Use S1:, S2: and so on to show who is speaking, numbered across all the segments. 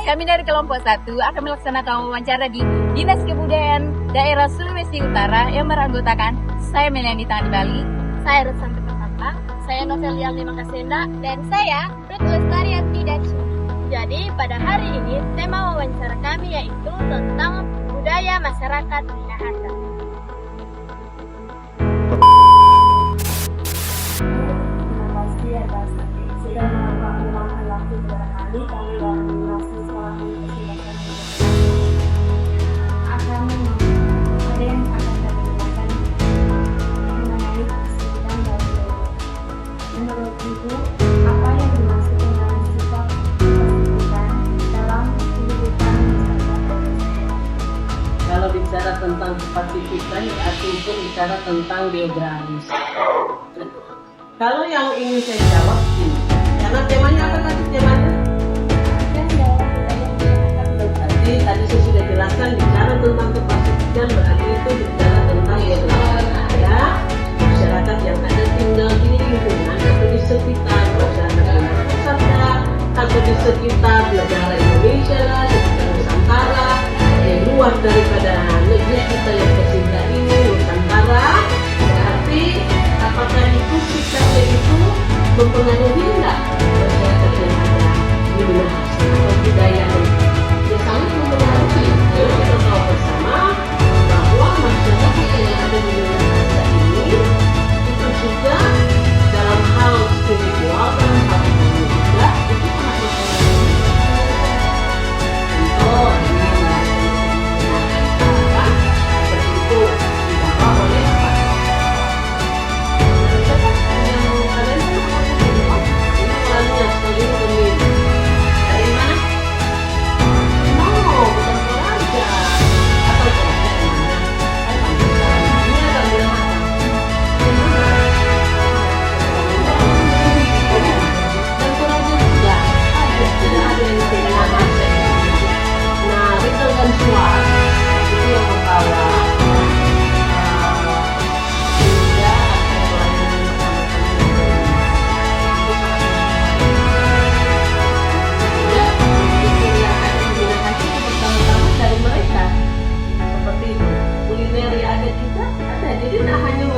S1: Kami dari kelompok 1 akan melaksanakan wawancara di Dinas Kebudayaan Daerah Sulawesi Utara yang beranggotakan saya Melani Tani Bali,
S2: Saya Resanti Pertama, saya Novelia Lima Kasenda, dan saya Ruth Lestariati Dacu. Jadi pada hari ini tema wawancara kami yaitu tentang budaya masyarakat Minahasa.
S3: Terima kasih atas sudah meluangkan waktu kepada kami dan masih sekolah universitas akan ada yang akan kami jelaskan mengenai kesulitan dan menurut Ibu apa yang dimaksud dengan sikap kesulitan dalam kehidupan masyarakat?
S4: Kalau bicara tentang kepasifiskan, berarti itu bicara tentang biografis. Kalau yang ingin saya jawab ini, karena temanya apa tadi temanya? Tadi saya sudah jelaskan bicara tentang kepasifiskan, berarti itu bicara tentang biografis. Ada masyarakat yang ada tinggal di lingkungan atau di sekitar masyarakat Minahasa atau di sekitar negara Indonesia lah, di sekitar Nusantara, luar daripada negeri kita yang tercinta ini, Nusantara. Berarti apakah itu sikapnya itu mempengaruhi enggak masyarakat yang ada di Minahasa atau budaya yang sangat mempengaruhi? Jadi kita tahu bersama bahwa masyarakat yang ada di Minahasa ini itu juga dalam hal spiritual, dalam hal ekonomi juga itu sangat mempengaruhi.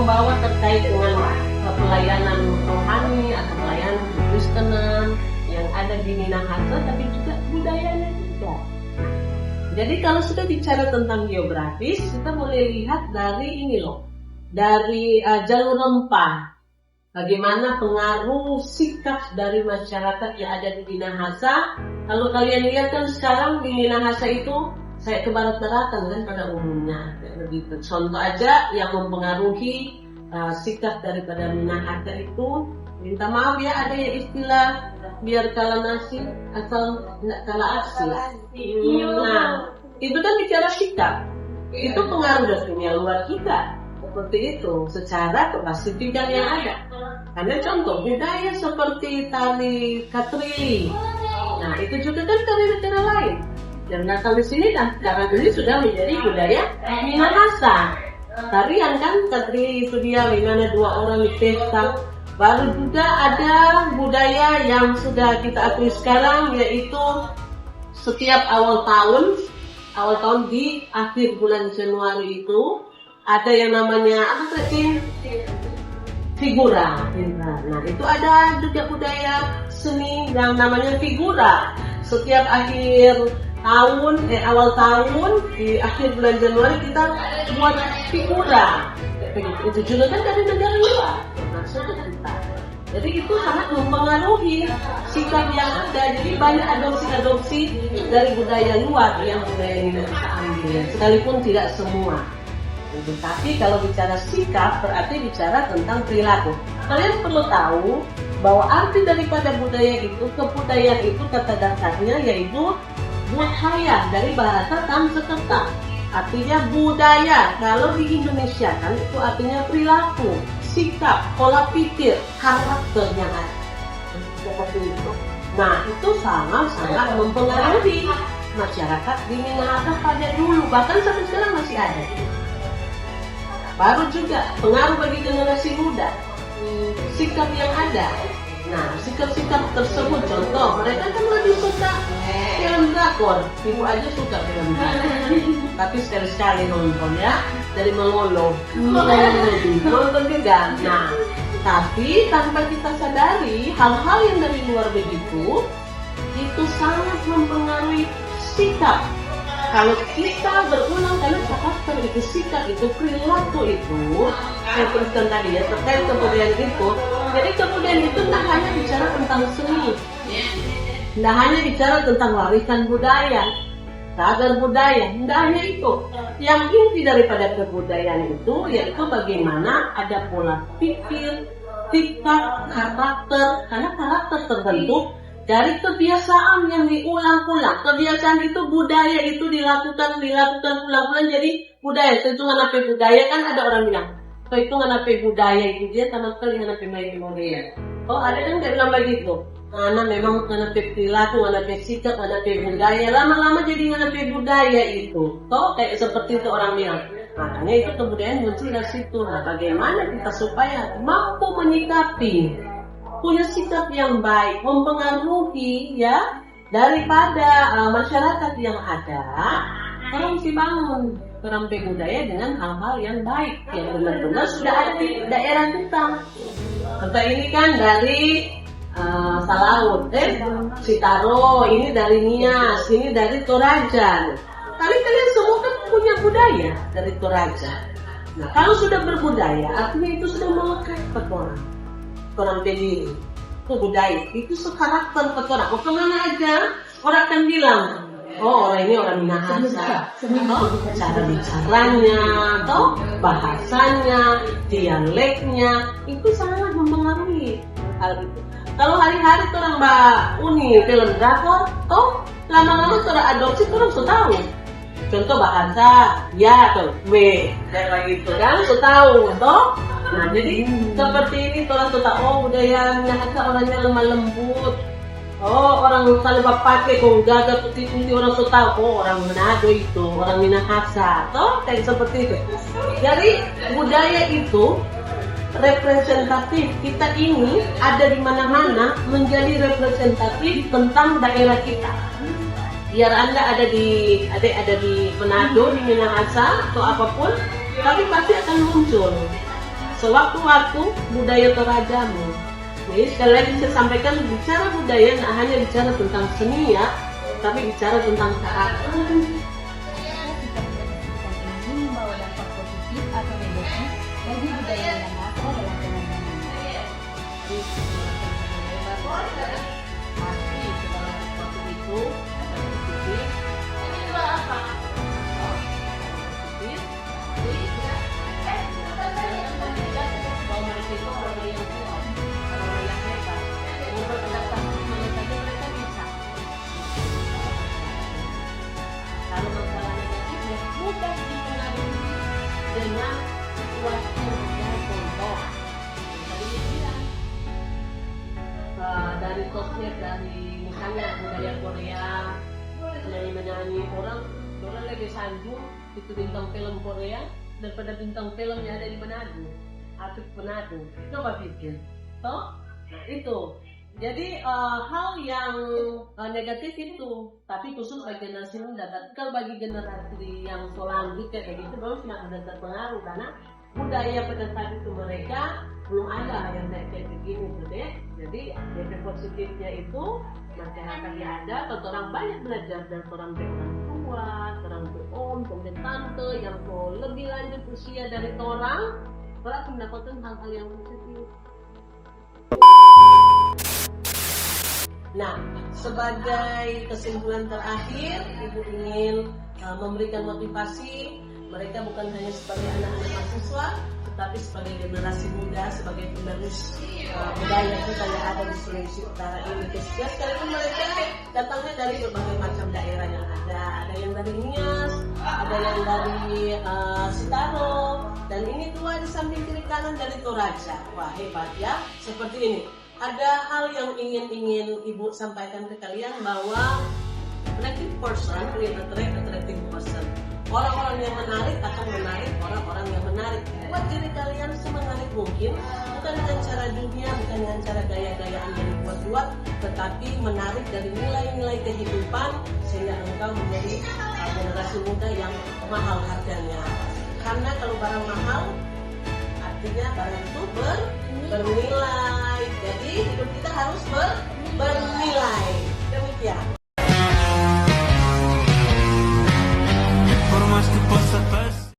S4: Contoh terkait dengan pelayanan rohani atau pelayanan kekristenan yang ada di Minahasa, tapi juga budayanya juga. Jadi kalau sudah bicara tentang geografis, kita boleh lihat dari ini loh, dari jalur rempah, bagaimana pengaruh sikap dari masyarakat yang ada di Minahasa. Kalau kalian lihat kan sekarang di Minahasa itu, saya ke barat-baratan kan pada umumnya. Begitu. Contoh aja yang mempengaruhi sikap daripada Minahasa itu, minta maaf ya, ada yang istilah biar kalah nasi asal nggak kalah aksi. Nah, itu kan bicara sikap. Itu pengaruh dari dunia luar kita. Seperti itu, secara kepasifiskan yang ada. Karena contoh budaya seperti tari katrili. Nah, itu juga kan dari negara lain. Dan datang di sini dan sekarang ini sudah menjadi budaya Minahasa. Tarian kan katrili itu dia bagaimana dua orang di pesta. Baru juga ada budaya yang sudah kita akui sekarang, yaitu setiap awal tahun di akhir bulan Januari itu ada yang namanya apa tadi? Figura. Nah, itu ada juga budaya seni yang namanya figura. Setiap akhir tahun, awal tahun di akhir bulan Januari kita buat figura. Itu juga kan dari negara luar. Maksud kita. Jadi itu sangat mempengaruhi sikap yang ada. Jadi banyak adopsi-adopsi dari budaya luar yang budaya ini kita ambil. Sekalipun tidak semua. Tapi kalau bicara sikap berarti bicara tentang perilaku. Kalian perlu tahu bahwa arti daripada budaya itu, kebudayaan itu kata dasarnya yaitu budaya dari bahasa Sanskerta. Artinya budaya. Kalau di Indonesia kan itu artinya perilaku, sikap, pola pikir, karakter yang ada. Seperti itu. Nah, itu sangat-sangat mempengaruhi masyarakat di Minahasa pada dulu, bahkan sampai sekarang masih ada. Baru juga pengaruh bagi generasi muda, sikap yang ada. Nah, sikap-sikap tersebut contoh, mereka kan lebih suka film drakor. Ibu aja suka film drakor. Tapi sekali-sekali nonton ya, dari melolo. Nonton juga. Nah, tapi tanpa kita sadari hal-hal yang dari luar begitu itu sangat mempengaruhi sikap. Kalau kita berulang kali karakter itu, sikap itu, perilaku itu, saya tuliskan tadi ya, terkait kebudayaan itu. Jadi kebudayaan itu tidak hanya bicara tentang seni, tidak hanya bicara tentang warisan budaya, cagar budaya, tidak hanya itu. Yang inti daripada kebudayaan itu yaitu bagaimana ada pola pikir, sikap, karakter, karena karakter terbentuk dari kebiasaan yang diulang-ulang. Kebiasaan itu, budaya itu dilakukan ulang-ulang jadi budaya. Hitungan apa budaya kan ada orang bilang, hitungan apa budaya itu dia sama sekali dengan apa budaya. Oh ada kan dia bilang begitu. Karena memang karena perilaku, karena sikap, karena budaya. Lama-lama jadi karena budaya itu. Toh kayak seperti itu orang bilang. Makanya itu kebudayaan muncul dari situ. Nah, bagaimana kita supaya mampu menyikapi, punya sikap yang baik, mempengaruhi ya daripada masyarakat yang ada. Orang mesti bangun kerampe budaya dengan hal-hal yang baik, yang benar-benar sudah ada di daerah kita. Contoh ini kan dari Salaut, Sitaro, ini dari Nias, ini dari Toraja. Kalian semua kan punya budaya dari Toraja. Nah, kalau sudah berbudaya, artinya itu sudah melekat pada orang pediri, itu budaya, itu sekarakter pada orang. Kemana aja orang akan bilang, oh orang ini orang Minahasa, cara bicaranya, atau bahasanya, dialeknya, itu sangat mempengaruhi hal itu. Kalau hari-hari orang Mbak Uni film drakor, toh lama-lama orang adopsi orang sudah tahu. Contoh bahasa, ya tuh, B, kayak gitu kan, sudah tahu, toh. Nah jadi seperti ini orang sudah tahu, oh budaya Minahasa orangnya lemah lembut. Oh orang selalu pakai kok gagah putih-putih, orang sudah tahu, oh orang Manado itu, orang Minahasa, toh kayak seperti itu. Jadi budaya itu representatif, kita ini ada di mana-mana menjadi representatif tentang daerah kita. Biar Anda ada di Manado, di Minahasa atau apapun, tapi pasti akan muncul sewaktu-waktu budaya Torajamu. Jadi sekali lagi saya sampaikan, bicara budaya tidak hanya bicara tentang seni ya, tapi bicara tentang karakter.
S1: Membawa dampak positif atau negatif bagi budaya yang ada dalam pengembangan.
S4: Pasti setelah seperti itu ada positif. Ini juga apa? Positif. Bahwa mereka itu orang yang kuat, orang yang hebat. Mau beradaptasi kemana saja mereka bisa. Kalau masalah negatifnya mudah dipengaruhi dengan situasi yang ada contoh. Tadi dia bilang dari sosmed, dari misalnya budaya Korea, menyanyi orang lebih sanjung itu bintang film Korea daripada bintang film yang ada di Manado, atau Manado. Coba pikir, toh? Nah itu. Jadi hal yang negatif itu, tapi khusus bagi generasi muda. Kalau bagi generasi yang selanjutnya kayak gitu, baru sudah terpengaruh karena budaya pada saat itu mereka belum ada yang kayak begini gitu deh. Jadi efek positifnya itu masyarakat yang ada, orang banyak belajar dari orang tua, orang om, kemudian tante yang lebih lanjut usia dari orang mendapatkan hal-hal yang positif. Nah, sebagai kesimpulan terakhir, Ibu ingin memberikan motivasi mereka bukan hanya sebagai anak-anak mahasiswa, tetapi sebagai generasi muda, sebagai penerus budaya kita yang ada di Sulawesi Utara ini. Khususnya sekalipun mereka datangnya dari berbagai macam daerah yang ada. Ada yang dari Nias, ada yang dari Sitaro, dan ini dua di samping kiri kanan dari Toraja. Wah hebat ya, seperti ini. Ada hal yang ingin Ibu sampaikan ke kalian bahwa attractive person will attract attractive person. Orang-orang yang menarik akan menarik orang-orang yang menarik. Buat diri kalian semenarik mungkin, bukan dengan cara dunia, bukan dengan cara gaya-gayaan yang dibuat-buat, tetapi menarik dari nilai-nilai kehidupan sehingga engkau menjadi generasi muda yang mahal harganya. Karena kalau barang mahal, artinya barang itu bernilai. Jadi hidup